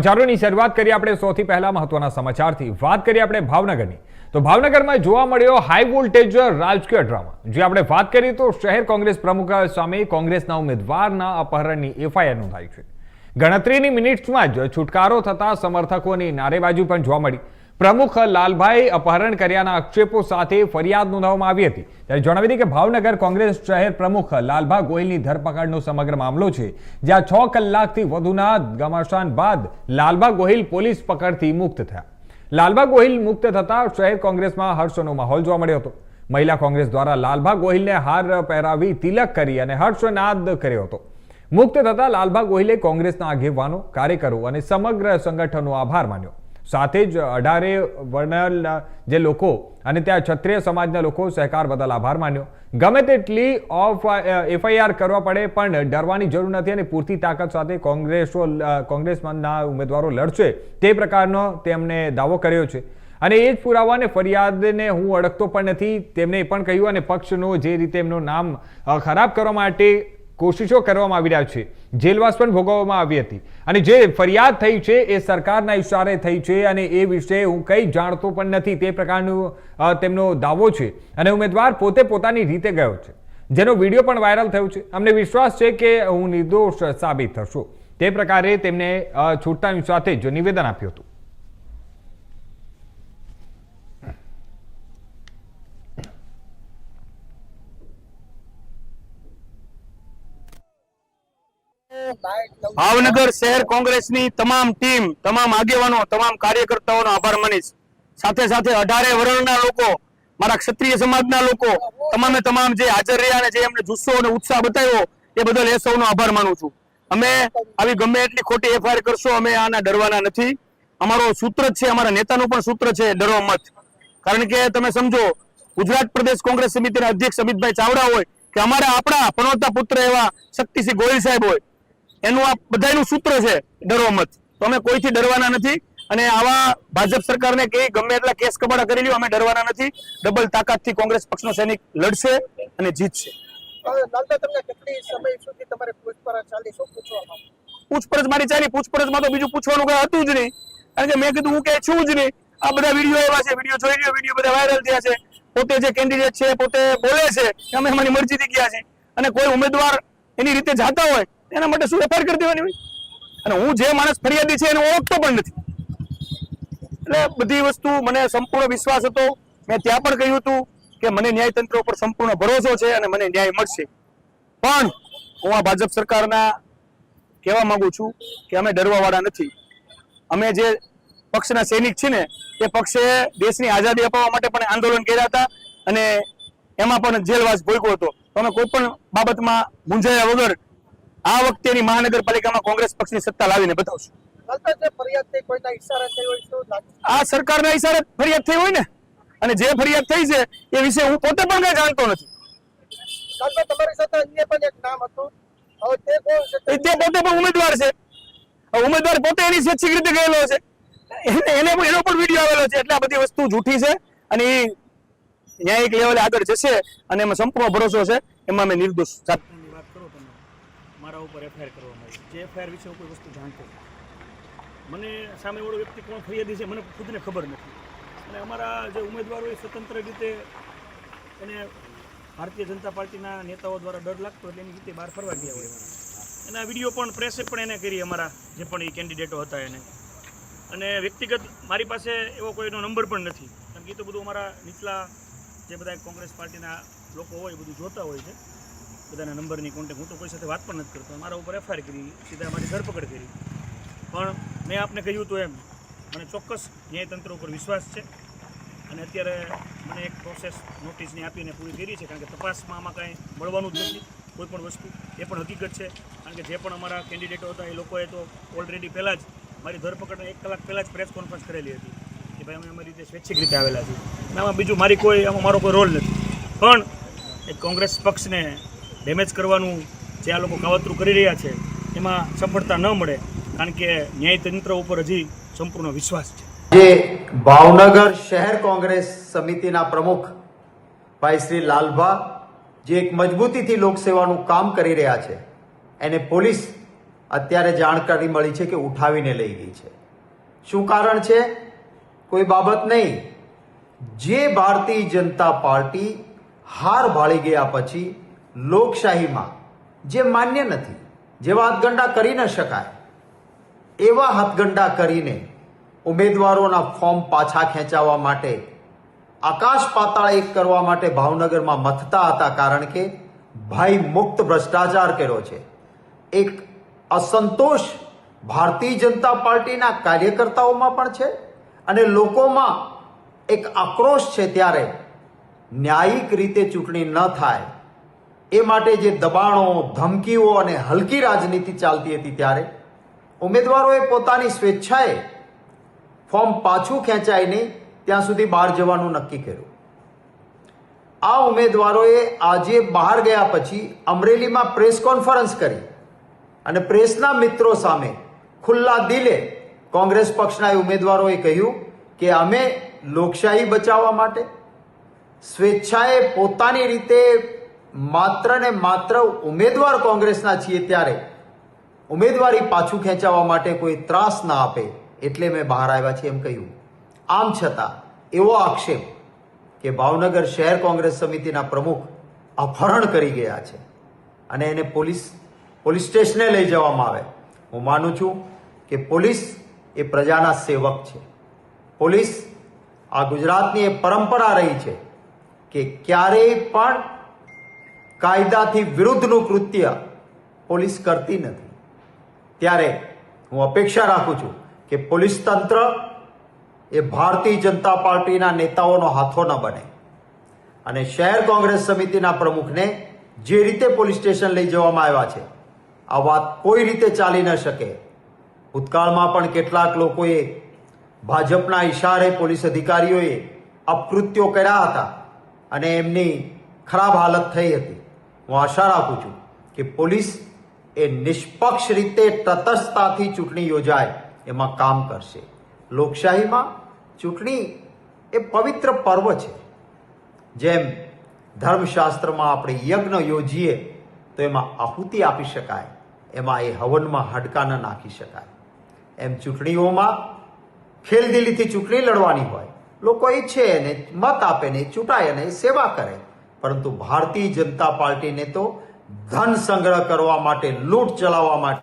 સમાચારોની શરૂઆત કરીએ આપણે સૌથી પહેલા મહત્વના સમાચારથી વાત કરીએ આપણે ભાવનગરની તો ભાવનગરમાં જોવા મળ્યો હાઈ વોલ્ટેજ રાજકીય ડ્રામા જે આપણે વાત કરીએ તો શહેર કોંગ્રેસ પ્રમુખ સામે કોંગ્રેસના ઉમેદવારના અપહરણની એફઆઈઆર નોંધાઈ છે ગણતરીની મિનિટ્સમાં જ છુટકારો થતા સમર્થકોની નારેબાજી પણ જોવા મળી પ્રમુખ લાલભાઈ અપહરણ કર્યાના આક્ષેપો સાથે ફરિયાદ નોંધાવવામાં આવી હતી ત્યારે જણાવી દઈએ કે ભાવનગર કોંગ્રેસ શહેર પ્રમુખ લાલભા ગોહિલની ધરપકડનો સમગ્ર મામલો છે જ્યાં 6 કલાકથી વધુના ઘમાસાન બાદ લાલભા ગોહિલ પોલીસ પકડથી મુક્ત થયા લાલભા ગોહિલ મુક્ત થતા શહેર કોંગ્રેસમાં હર્ષનો માહોલ જોવા મળ્યો હતો મહિલા કોંગ્રેસ દ્વારા લાલભા ગોહિલને હાર પહેરાવી તિલક કરી અને હર્ષનાદ કર્યો હતો મુક્ત થતા લાલભા ગોહિલે કોંગ્રેસના આગેવાનો કાર્યકરો અને સમગ્ર સંગઠનનો આભાર માન્યો સાથે જ 18 વર્ણના જે લોકો અને ત્યાં ક્ષત્રિય સમાજના લોકો સહકાર બદલ આભાર માન્યો ગમે તેટલી એફઆઈઆર કરવા પડે પણ ડરવાની જરૂર નથી અને પૂરતી તાકાત સાથે કોંગ્રેસના ઉમેદવારો લડશે તે પ્રકારનો તેમણે દાવો કર્યો છે અને એ જ પુરાવાને ફરિયાદને હું અડકતો પણ નથી તેમણે પણ કહ્યું અને પક્ષનો જે રીતે એમનું નામ ખરાબ કરવા માટે કોશિશો કરવામાં આવી રહ્યા છે જેલવાસ પણ ભોગવવામાં આવી હતી અને જે ફરિયાદ થઈ છે એ સરકારના ઇશારે થઈ છે અને એ વિશે હું કંઈ જાણતો પણ નથી તે પ્રકારનું તેમનો દાવો છે અને ઉમેદવાર પોતે પોતાની રીતે ગયો છે જેનો વિડીયો પણ વાયરલ થયો છે અમને વિશ્વાસ છે કે હું નિર્દોષ સાબિત થશો તે પ્રકારે તેમને છૂટતાની સાથે જ નિવેદન આપ્યું હતું ભાવનગર શહેર કોંગ્રેસની તમામ ટીમ તમામ આગેવાનો તમામ કાર્યકર્તાઓનો આભાર માનીશ સાથે સાથે 18 વર્ણના લોકો મારા ક્ષત્રિય સમાજના લોકો તમામ જે હાજર રહ્યા અને જે એમને જુસ્સો અને ઉત્સાહ બતાવ્યો એ બદલ એ સૌનો આભાર માનું છું અમે આવી ગમે એટલી ખોટી એફઆઈઆર કરશો અમે આના ડરવાના નથી અમારો સૂત્ર જ છે અમારા નેતાનું પણ સૂત્ર છે ડરો મત કારણ કે તમે સમજો ગુજરાત પ્રદેશ કોંગ્રેસ સમિતિના અધ્યક્ષ અમિતભાઈ ચાવડા હોય કે અમારા આપણા પનોતા પુત્ર એવા શક્તિસિંહ ગોહિલ સાહેબ હોય એનું આ બધાનું સૂત્ર છે ડરો મત તો અમે કોઈથી ડરવાના નથી અને આવા ભાજપ સરકારને કે ગમે એટલા કેસ કબાડા કરી લ્યો અમે ડરવાના નથી ડબલ તાકાતથી કોંગ્રેસ પક્ષનો સૈનિક લડશે અને જીતશે પૂછપરછ મારી ચાલી પૂછપરછમાં તો બીજું પૂછવાનું કઈ હતું જ નહીં કારણ કે મેં કીધું હું કઈ છું જ નહીં આ બધા વિડીયો એવા છે વિડીયો જોઈ લ્યો વિડીયો બધા વાયરલ થયા છે પોતે જે કેન્ડિડેટ છે પોતે બોલે છે કે અમે અમારી મરજીથી ગયા છે અને કોઈ ઉમેદવાર એની રીતે જાતા હોય એના માટે શું એફઆઈઆર કરી દેવાની હોય અને હું જે માણસ ફરિયાદી છે એને ઓળખતો પણ નથી એટલે બધી વસ્તુ મને સંપૂર્ણ વિશ્વાસ હતો મેં ત્યાં પણ કહ્યું હતું કે મને ન્યાયતંત્ર ઉપર સંપૂર્ણ ભરોસો છે અને મને ન્યાય મળશે પણ હું આ ભાજપ સરકારના કહેવા માંગુ છું કે અમે ડરવાવાળા નથી અમે જે પક્ષના સૈનિક છે ને એ પક્ષે દેશની આઝાદી અપાવવા માટે પણ આંદોલન કર્યા હતા અને એમાં પણ જેલવાસ ભોગવ્યો હતો તો અમે કોઈ પણ બાબતમાં મૂંઝાયા વગર આ વખતેની મહાનગરપાલિકામાં કોંગ્રેસ પક્ષની સત્તા લાવીને બતાવશું આ સરકારના ઈશારે ફરિયાદ થઈ હોય ને અને જે ફરિયાદ થઈ છે એ વિશે હું પોતે પણ કઈ જાણતો નથી તે પોતે પણ ઉમેદવાર છે ઉમેદવાર પોતે એની સ્વૈચ્છિક રીતે ગયેલો છે એનો પણ વિડીયો આવેલો છે એટલે આ બધી વસ્તુ જૂઠી છે અને એ ન્યાયિક લેવલે આગળ જશે અને એમાં સંપૂર્ણ ભરોસો છે એમાં અમે નિર્દોષ મારા ઉપર એફઆઈઆર કરવામાં આવી જે એફઆઈઆર વિશે કોઈ વસ્તુ જાણતો મને સામેવાળો વ્યક્તિ કોણ ફરિયાદી છે મને ખુદને ખબર નથી અને અમારા જે ઉમેદવારો એ સ્વતંત્ર રીતે એને ભારતીય જનતા પાર્ટીના નેતાઓ દ્વારા ડર લાગતો એટલે એની રીતે બહાર ફરવા ગયા હોય એના વિડીયો પણ પ્રેસે પણ એને કરી અમારા જે પણ એ કેન્ડિડેટો હતા એને અને વ્યક્તિગત મારી પાસે એવો કોઈનો નંબર પણ નથી કારણ કે એ તો બધું અમારા નીચલા જે બધા કોંગ્રેસ પાર્ટીના લોકો હોય બધું જોતા હોય છે બધાના નંબરની કોન્ટેક્ટ હું તો કોઈ સાથે વાત પણ નથી કરતો મારા ઉપર એફઆઈઆર કરી સીધા મારી ધરપકડ કરી પણ મેં આપને કહ્યું હતું એમ મને ચોક્કસ ન્યાયતંત્ર ઉપર વિશ્વાસ છે અને અત્યારે મને એક પ્રોસેસ નોટિસની આપીને પૂરી કરી છે કારણ કે તપાસમાં આમાં કાંઈ મળવાનું જ નથી કોઈ પણ વસ્તુ એ પણ હકીકત છે કારણ કે જે પણ અમારા કેન્ડિડેટો હતા એ લોકોએ તો ઓલરેડી પહેલાં જ મારી ધરપકડને 1 કલાક પહેલાં જ પ્રેસ કોન્ફરન્સ કરેલી હતી કે ભાઈ અમે અમારી રીતે સ્વૈચ્છિક રીતે આવેલા છીએ આમાં બીજું આમાં મારો કોઈ રોલ નથી પણ એક કોંગ્રેસ પક્ષને ડેમેજ કરવાનું જે આ લોકો કાવતરું કરી રહ્યા છે એમાં સફળતા ન મળે કારણ કે ન્યાયતંત્ર ઉપર હજી સંપૂર્ણ વિશ્વાસ છે જે ભાવનગર શહેર કોંગ્રેસ સમિતિના પ્રમુખ ભાઈ શ્રી લાલભા જે એક મજબૂતીથી લોકસેવાનું કામ કરી રહ્યા છે એને પોલીસ અત્યારે જાણકારી મળી છે કે ઉઠાવીને લઈ ગઈ છે. શું કારણ છે? કોઈ બાબત નહીં. જે ભારતીય જનતા પાર્ટી હાર ભાળી ગયા પછી લોકશાહીમાં જે માન્ય નથી, જેવા હાથગંડા કરી ન શકાય એવા હાથગંડા કરીને ઉમેદવારોના ફોર્મ પાછા ખેંચાવવા માટે આકાશ પાતાળ એક કરવા માટે ભાવનગરમાં મથતા હતા. કારણ કે ભાઈ મુક્ત ભ્રષ્ટાચાર કર્યો છે. એક અસંતોષ ભારતીય જનતા પાર્ટીના કાર્યકર્તાઓમાં પણ છે અને લોકોમાં એક આક્રોશ છે. ત્યારે ન્યાયિક રીતે ચૂંટણી ન થાય એ માટે જે દબાણો, ધમકીઓ અને હલકી રાજનીતિ ચાલતી હતી, ત્યારે ઉમેદવારોએ પોતાની સ્વેચ્છાએ ફોર્મ પાછું ખેંચાય નહીં ત્યાં સુધી બહાર જવાનું નક્કી કર્યું. આ ઉમેદવારોએ આજે બહાર ગયા પછી અમરેલીમાં પ્રેસ કોન્ફરન્સ કરી અને પ્રેસના મિત્રો સામે ખુલ્લા દિલે કોંગ્રેસ પક્ષના ઉમેદવારોએ કહ્યું કે અમે લોકશાહી બચાવવા માટે સ્વેચ્છાએ પોતાની રીતે માત્ર ને માત્ર ઉમેદવાર કોંગ્રેસના છીએ, ત્યારે ઉમેદવારી પાછું ખેંચાવવા માટે કોઈ ત્રાસ ના આપે એટલે મેં બહાર આવ્યા છીએ એમ કહ્યું. આમ છતાં એવો આક્ષેપ કે ભાવનગર શહેર કોંગ્રેસ સમિતિના પ્રમુખ અપહરણ કરી ગયા છે અને એને પોલીસ સ્ટેશને લઈ જવામાં આવે. હું માનું છું કે પોલીસ એ પ્રજાના સેવક છે. પોલીસ આ ગુજરાતની એ પરંપરા રહી છે કે ક્યારેય પણ કાયદાથી વિરુદ્ધનું કૃત્ય પોલીસ કરતી નથી. ત્યારે હું અપેક્ષા રાખું છું કે પોલીસ તંત્ર એ ભારતીય જનતા પાર્ટીના નેતાઓનો હાથો ન બને અને શહેર કોંગ્રેસ સમિતિના પ્રમુખને જે રીતે પોલીસ સ્ટેશન લઈ જવામાં આવ્યા છે, આ વાત કોઈ રીતે ચાલી ન શકે. ભૂતકાળમાં પણ કેટલાક લોકોએ ભાજપના ઈશારે પોલીસ અધિકારીઓએ અપકૃત્યો કર્યા હતા અને એમની ખરાબ હાલત થઈ હતી. હું આશા રાખું છું કે પોલીસ એ નિષ્પક્ષ રીતે તટસ્થતાથી ચૂંટણી યોજાય એમાં કામ કરશે. લોકશાહીમાં ચૂંટણી એ પવિત્ર પર્વ છે. જેમ ધર્મશાસ્ત્રમાં આપણે યજ્ઞ યોજીએ તો એમાં આહુતિ આપી શકાય, એમાં એ હવનમાં હાડકા ન નાખી શકાય. એમ ચૂંટણીઓમાં ખેલદિલીથી ચૂંટણી લડવાની હોય. લોકો ઈચ્છે એને મત આપે ને ચૂંટાય અને સેવા કરે. પરંતુ ભારતીય જનતા પાર્ટીને તો ધન સંગ્રહ કરવા માટે, લૂંટ ચલાવવા માટે